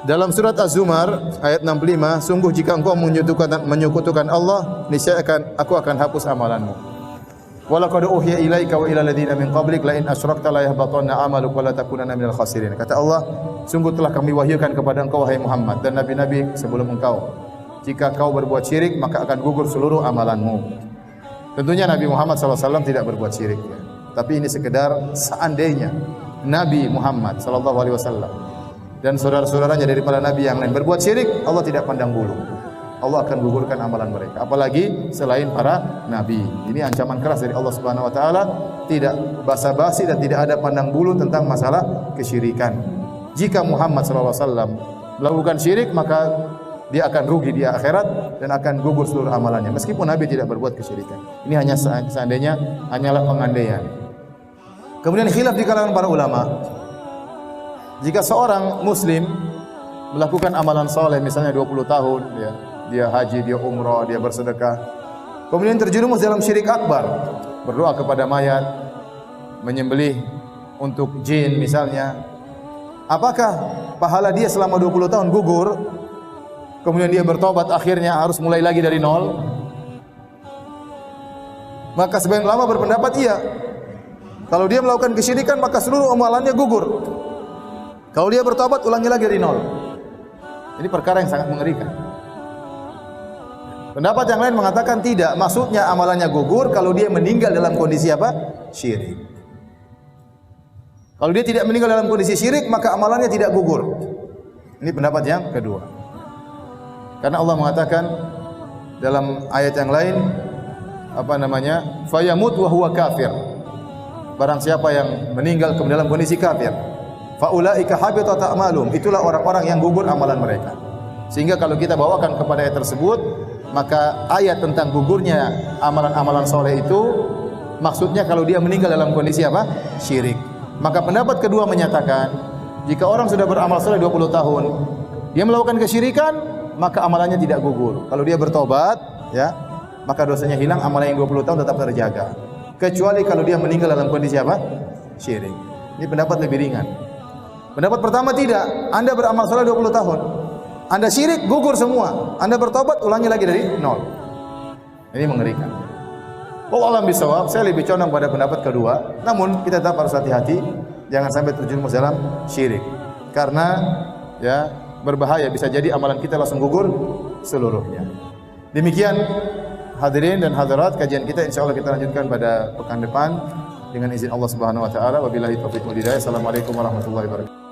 Dalam surat Az-Zumar ayat 65, sungguh jika engkau menyekutukan Allah, niscaya aku akan hapus amalanmu. Wa laqad uhiya ilaika wa ila alladziina min qablik la in asyrakta la yahbatanna 'amaluka wa la takunanna minal khasirin. Kata Allah, sungguh telah kami wahyukan kepada engkau wahai Muhammad dan nabi-nabi sebelum engkau. Jika kau berbuat syirik, maka akan gugur seluruh amalanmu. Tentunya Nabi Muhammad SAW tidak berbuat syirik, ya. Tapi ini sekedar seandainya Nabi Muhammad SAW dan saudara-saudaranya dari para nabi yang lain berbuat syirik, Allah tidak pandang bulu. Allah akan gugurkan amalan mereka. Apalagi selain para nabi. Ini ancaman keras dari Allah Subhanahu wa taala, tidak basa-basi dan tidak ada pandang bulu tentang masalah kesyirikan. Jika Muhammad SAW melakukan syirik, maka dia akan rugi di akhirat dan akan gugur seluruh amalannya meskipun nabi tidak berbuat kesyirikan. Ini hanya seandainya, hanyalah pengandaian. Kemudian khilaf di kalangan para ulama. Jika seorang muslim melakukan amalan soleh, misalnya 20 tahun, ya, dia haji, dia umrah, dia bersedekah, kemudian terjerumus dalam syirik akbar, berdoa kepada mayat, menyembelih untuk jin misalnya, apakah pahala dia selama 20 tahun gugur, kemudian dia bertobat akhirnya harus mulai lagi dari nol? Maka sebagian ulama berpendapat iya. Kalau dia melakukan kesyirikan, maka seluruh amalannya gugur. Kalau dia bertobat, ulangi lagi dari nol. Ini perkara yang sangat mengerikan. Pendapat yang lain mengatakan tidak. Maksudnya amalannya gugur kalau dia meninggal dalam kondisi apa? Syirik. Kalau dia tidak meninggal dalam kondisi syirik, maka amalannya tidak gugur. Ini pendapat yang kedua. Karena Allah mengatakan dalam ayat yang lain, fayamut wa huwa kafir. Barang siapa yang meninggal dalam kondisi kafir, faulaika habitat a'malum, itulah orang-orang yang gugur amalan mereka. Sehingga kalau kita bawakan kepada ayat tersebut, maka ayat tentang gugurnya amalan-amalan soleh itu maksudnya kalau dia meninggal dalam kondisi apa? Syirik. Maka pendapat kedua menyatakan jika orang sudah beramal soleh 20 tahun, dia melakukan kesyirikan, maka amalannya tidak gugur. Kalau dia bertobat, ya, maka dosanya hilang, amalan yang 20 tahun tetap terjaga. Kecuali kalau dia meninggal dalam kondisi apa? Syirik. Ini pendapat lebih ringan. Pendapat pertama tidak. Anda beramal saleh 20 tahun. Anda syirik, gugur semua. Anda bertobat, ulangi lagi dari nol. Ini mengerikan. Wallahu a'lam bishawab. Saya lebih condong pada pendapat kedua. Namun kita tetap harus hati-hati, jangan sampai terjerumus dalam syirik. Karena ya berbahaya, bisa jadi amalan kita langsung gugur seluruhnya. Demikian hadirin dan hadirat, kajian kita insyaallah kita lanjutkan pada pekan depan dengan izin Allah Subhanahu wa taala. Wabillahi taufiq wal hidayah. Assalamualaikum warahmatullahi wabarakatuh.